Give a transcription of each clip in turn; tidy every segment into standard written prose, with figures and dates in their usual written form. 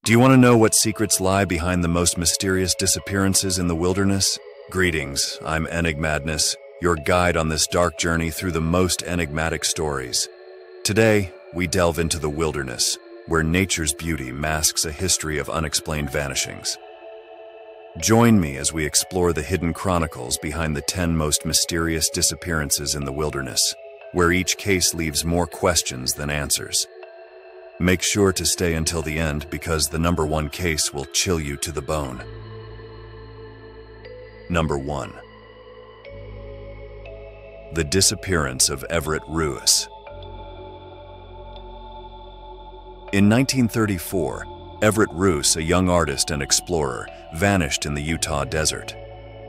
Do you want to know what secrets lie behind the most mysterious disappearances in the wilderness? Greetings, I'm Enigmadness, your guide on this dark journey through the most enigmatic stories. Today, we delve into the wilderness, where nature's beauty masks a history of unexplained vanishings. Join me as we explore the hidden chronicles behind the 10 most mysterious disappearances in the wilderness, where each case leaves more questions than answers. Make sure to stay until the end because the number 1 case will chill you to the bone. Number 1. The disappearance of Everett Ruiz. In 1934, Everett Ruiz, a young artist and explorer, vanished in the Utah desert.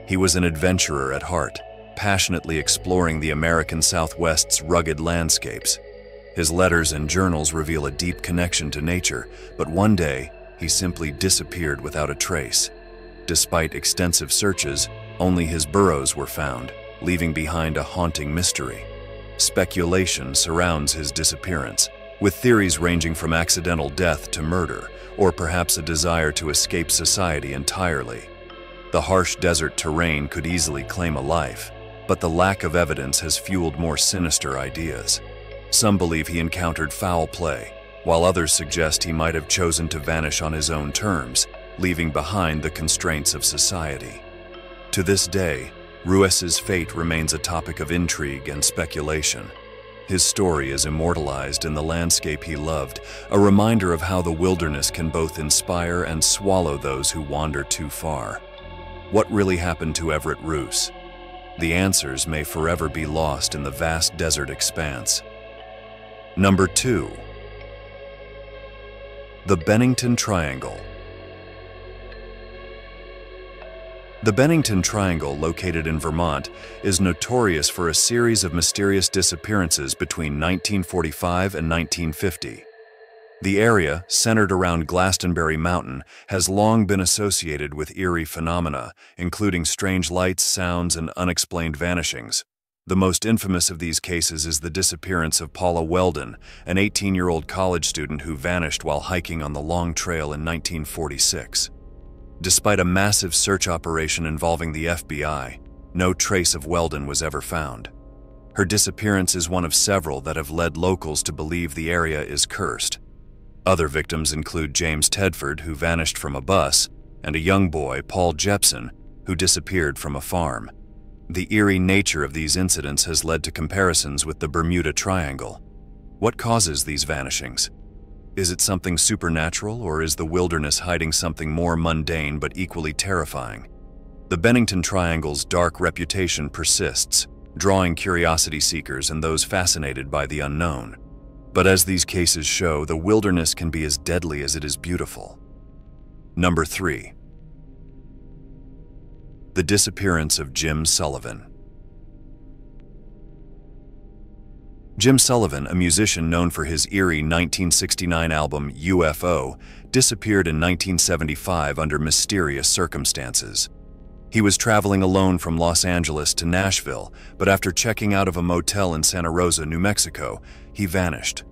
He was an adventurer at heart, passionately exploring the American Southwest's rugged landscapes. His letters and journals reveal a deep connection to nature, but one day, he simply disappeared without a trace. Despite extensive searches, only his burrows were found, leaving behind a haunting mystery. Speculation surrounds his disappearance, with theories ranging from accidental death to murder, or perhaps a desire to escape society entirely. The harsh desert terrain could easily claim a life, but the lack of evidence has fueled more sinister ideas. Some believe he encountered foul play, while others suggest he might have chosen to vanish on his own terms, leaving behind the constraints of society. To this day, Ruiz's fate remains a topic of intrigue and speculation. His story is immortalized in the landscape he loved, a reminder of how the wilderness can both inspire and swallow those who wander too far. What really happened to Everett Ruiz? The answers may forever be lost in the vast desert expanse. Number 2. The Bennington Triangle. The Bennington Triangle, located in Vermont, is notorious for a series of mysterious disappearances between 1945 and 1950. The area, centered around Glastonbury Mountain, has long been associated with eerie phenomena, including strange lights, sounds, and unexplained vanishings. The most infamous of these cases is the disappearance of Paula Weldon, an 18-year-old college student who vanished while hiking on the Long Trail in 1946. Despite a massive search operation involving the FBI, no trace of Weldon was ever found. Her disappearance is one of several that have led locals to believe the area is cursed. Other victims include James Tedford, who vanished from a bus, and a young boy, Paul Jepson, who disappeared from a farm. The eerie nature of these incidents has led to comparisons with the Bermuda Triangle. What causes these vanishings? Is it something supernatural, or is the wilderness hiding something more mundane but equally terrifying? The Bennington Triangle's dark reputation persists, drawing curiosity seekers and those fascinated by the unknown. But as these cases show, the wilderness can be as deadly as it is beautiful. Number 3. The disappearance of Jim Sullivan. Jim Sullivan, a musician known for his eerie 1969 album UFO, disappeared in 1975 under mysterious circumstances. He was traveling alone from Los Angeles to Nashville, but after checking out of a motel in Santa Rosa, New Mexico, he vanished.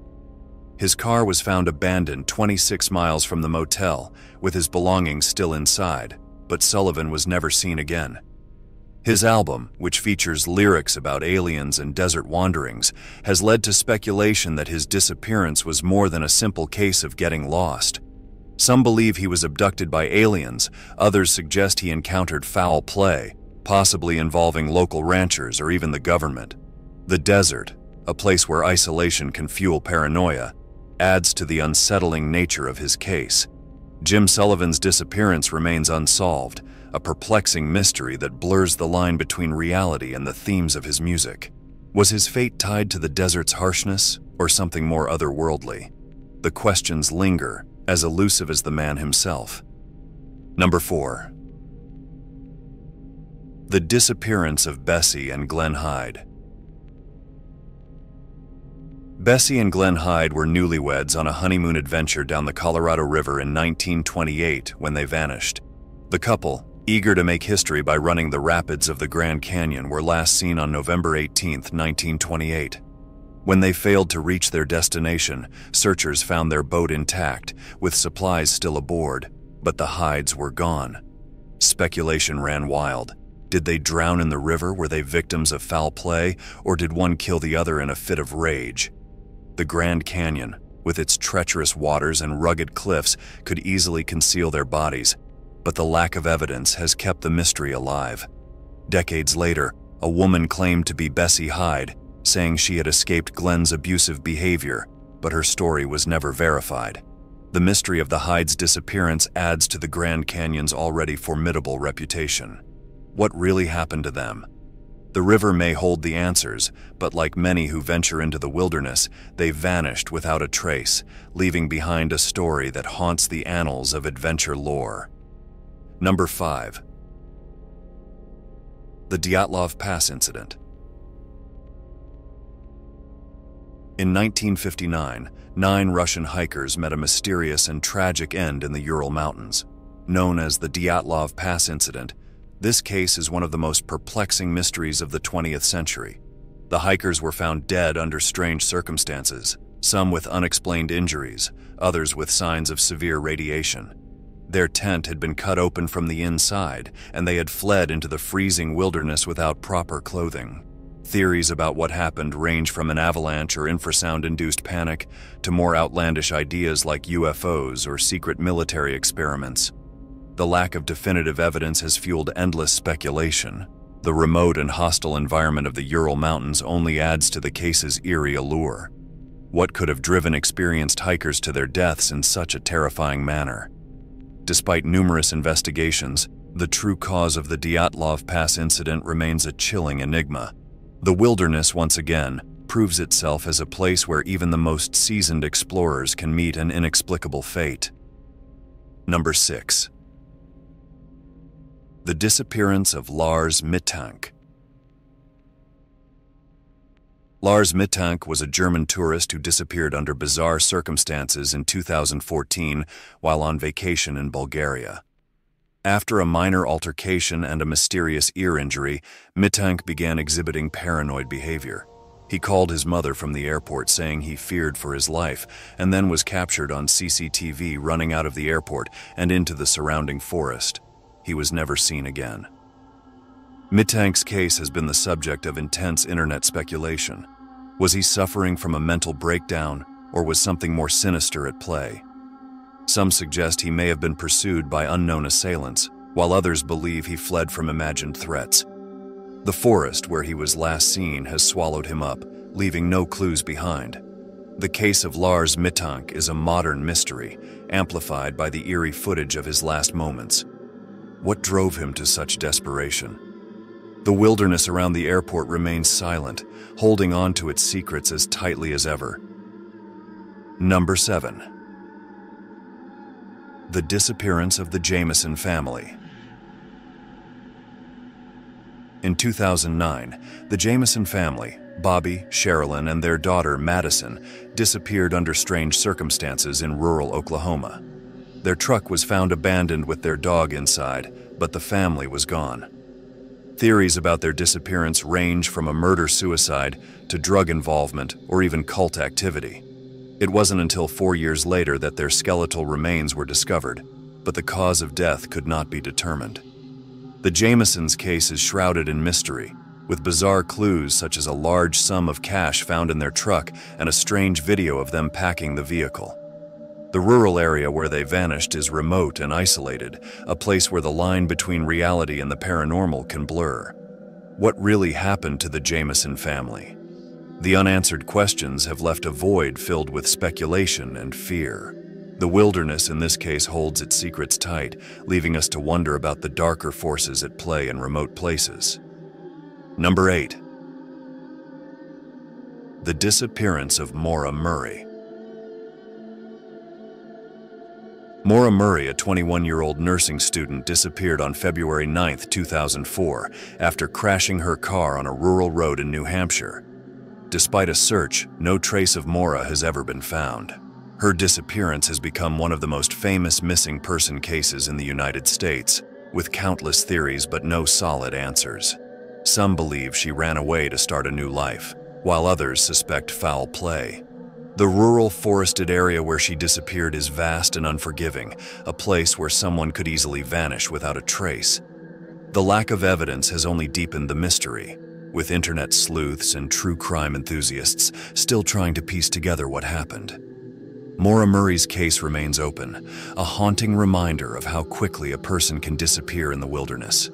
His car was found abandoned 26 miles from the motel, with his belongings still inside, but Sullivan was never seen again. His album, which features lyrics about aliens and desert wanderings, has led to speculation that his disappearance was more than a simple case of getting lost. Some believe he was abducted by aliens, others suggest he encountered foul play, possibly involving local ranchers or even the government. The desert, a place where isolation can fuel paranoia, adds to the unsettling nature of his case. Jim Sullivan's disappearance remains unsolved, a perplexing mystery that blurs the line between reality and the themes of his music. Was his fate tied to the desert's harshness, or something more otherworldly? The questions linger, as elusive as the man himself. Number 4. The disappearance of Bessie and Glenn Hyde. Bessie and Glenn Hyde were newlyweds on a honeymoon adventure down the Colorado River in 1928 when they vanished. The couple, eager to make history by running the rapids of the Grand Canyon, were last seen on November 18, 1928. When they failed to reach their destination, searchers found their boat intact, with supplies still aboard, but the hides were gone. Speculation ran wild. Did they drown in the river? Were they victims of foul play? Or did one kill the other in a fit of rage? The Grand Canyon, with its treacherous waters and rugged cliffs, could easily conceal their bodies, but the lack of evidence has kept the mystery alive. Decades later, a woman claimed to be Bessie Hyde, saying she had escaped Glenn's abusive behavior, but her story was never verified. The mystery of the Hyde's disappearance adds to the Grand Canyon's already formidable reputation. What really happened to them? The river may hold the answers, but like many who venture into the wilderness, they vanished without a trace, leaving behind a story that haunts the annals of adventure lore. Number 5. The Dyatlov Pass Incident. In 1959, 9 Russian hikers met a mysterious and tragic end in the Ural Mountains. Known as the Dyatlov Pass Incident, this case is one of the most perplexing mysteries of the 20th century. The hikers were found dead under strange circumstances, some with unexplained injuries, others with signs of severe radiation. Their tent had been cut open from the inside, and they had fled into the freezing wilderness without proper clothing. Theories about what happened range from an avalanche or infrasound-induced panic to more outlandish ideas like UFOs or secret military experiments. The lack of definitive evidence has fueled endless speculation. The remote and hostile environment of the Ural Mountains only adds to the case's eerie allure. What could have driven experienced hikers to their deaths in such a terrifying manner? Despite numerous investigations, the true cause of the Dyatlov Pass incident remains a chilling enigma. The wilderness, once again, proves itself as a place where even the most seasoned explorers can meet an inexplicable fate. Number 6. The disappearance of Lars Mittank. Lars Mittank was a German tourist who disappeared under bizarre circumstances in 2014 while on vacation in Bulgaria. After a minor altercation and a mysterious ear injury, Mittank began exhibiting paranoid behavior. He called his mother from the airport saying he feared for his life, and then was captured on CCTV running out of the airport and into the surrounding forest. He was never seen again. Mittank's case has been the subject of intense internet speculation. Was he suffering from a mental breakdown, or was something more sinister at play? Some suggest he may have been pursued by unknown assailants, while others believe he fled from imagined threats. The forest where he was last seen has swallowed him up, leaving no clues behind. The case of Lars Mittank is a modern mystery, amplified by the eerie footage of his last moments. What drove him to such desperation? The wilderness around the airport remains silent, holding on to its secrets as tightly as ever. Number 7. The disappearance of the Jameson family. In 2009, the Jameson family, Bobby, Sherilyn, and their daughter Madison, disappeared under strange circumstances in rural Oklahoma. Their truck was found abandoned with their dog inside, but the family was gone. Theories about their disappearance range from a murder-suicide to drug involvement or even cult activity. It wasn't until 4 years later that their skeletal remains were discovered, but the cause of death could not be determined. The Jamesons' case is shrouded in mystery, with bizarre clues such as a large sum of cash found in their truck and a strange video of them packing the vehicle. The rural area where they vanished is remote and isolated, a place where the line between reality and the paranormal can blur. What really happened to the Jameson family? The unanswered questions have left a void filled with speculation and fear. The wilderness in this case holds its secrets tight, leaving us to wonder about the darker forces at play in remote places. Number 8. The disappearance of Maura Murray. Maura Murray, a 21-year-old nursing student, disappeared on February 9, 2004, after crashing her car on a rural road in New Hampshire. Despite a search, no trace of Maura has ever been found. Her disappearance has become one of the most famous missing person cases in the United States, with countless theories but no solid answers. Some believe she ran away to start a new life. while others suspect foul play. The rural, forested area where she disappeared is vast and unforgiving, a place where someone could easily vanish without a trace. The lack of evidence has only deepened the mystery, with internet sleuths and true crime enthusiasts still trying to piece together what happened. Maura Murray's case remains open, a haunting reminder of how quickly a person can disappear in the wilderness.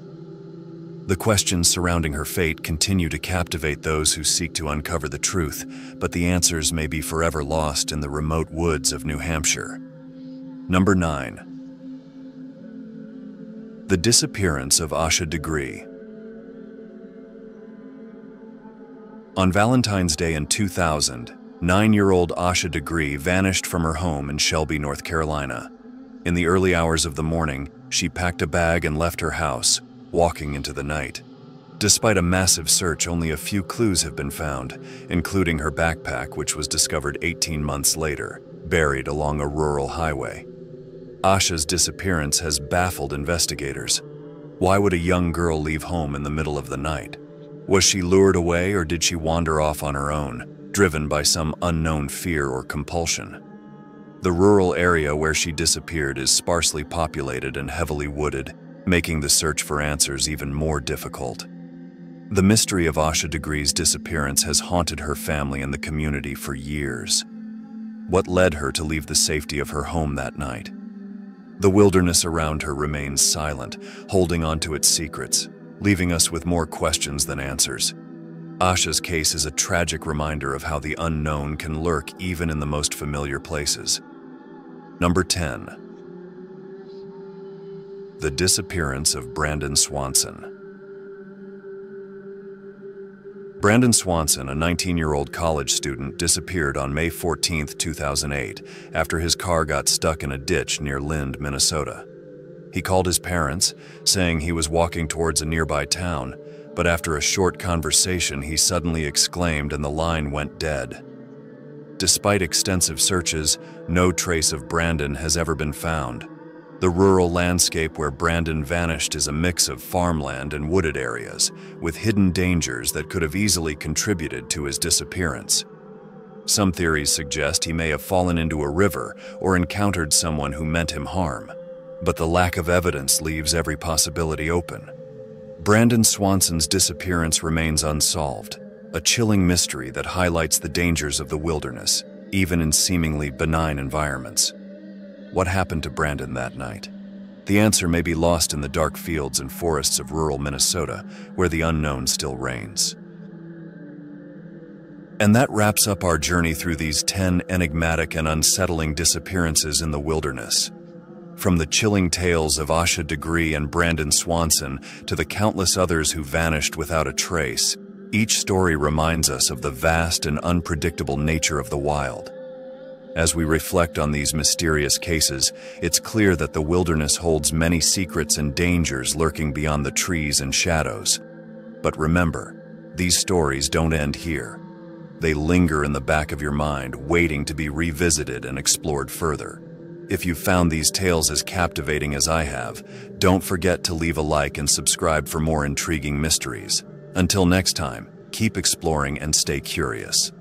The questions surrounding her fate continue to captivate those who seek to uncover the truth, but the answers may be forever lost in the remote woods of New Hampshire. Number 9. The disappearance of Asha Degree. On Valentine's Day in 2000, 9-year-old Asha Degree vanished from her home in Shelby, North Carolina. In the early hours of the morning, she packed a bag and left her house, walking into the night. Despite a massive search, only a few clues have been found, including her backpack, which was discovered 18 months later, buried along a rural highway. Asha's disappearance has baffled investigators. Why would a young girl leave home in the middle of the night? Was she lured away, or did she wander off on her own, driven by some unknown fear or compulsion? The rural area where she disappeared is sparsely populated and heavily wooded, making the search for answers even more difficult. The mystery of Asha Degree's disappearance has haunted her family and the community for years. What led her to leave the safety of her home that night? The wilderness around her remains silent, holding on to its secrets, leaving us with more questions than answers. Asha's case is a tragic reminder of how the unknown can lurk even in the most familiar places. Number 10. The disappearance of Brandon Swanson. Brandon Swanson, a 19-year-old college student, disappeared on May 14, 2008, after his car got stuck in a ditch near Lind, Minnesota. He called his parents, saying he was walking towards a nearby town, but after a short conversation, he suddenly exclaimed and the line went dead. Despite extensive searches, no trace of Brandon has ever been found. The rural landscape where Brandon vanished is a mix of farmland and wooded areas, with hidden dangers that could have easily contributed to his disappearance. Some theories suggest he may have fallen into a river or encountered someone who meant him harm, but the lack of evidence leaves every possibility open. Brandon Swanson's disappearance remains unsolved, a chilling mystery that highlights the dangers of the wilderness, even in seemingly benign environments. What happened to Brandon that night? The answer may be lost in the dark fields and forests of rural Minnesota, where the unknown still reigns. And that wraps up our journey through these 10 enigmatic and unsettling disappearances in the wilderness. From the chilling tales of Asha Degree and Brandon Swanson to the countless others who vanished without a trace, each story reminds us of the vast and unpredictable nature of the wild. As we reflect on these mysterious cases, it's clear that the wilderness holds many secrets and dangers lurking beyond the trees and shadows. But remember, these stories don't end here. They linger in the back of your mind, waiting to be revisited and explored further. If you found these tales as captivating as I have, don't forget to leave a like and subscribe for more intriguing mysteries. Until next time, keep exploring and stay curious.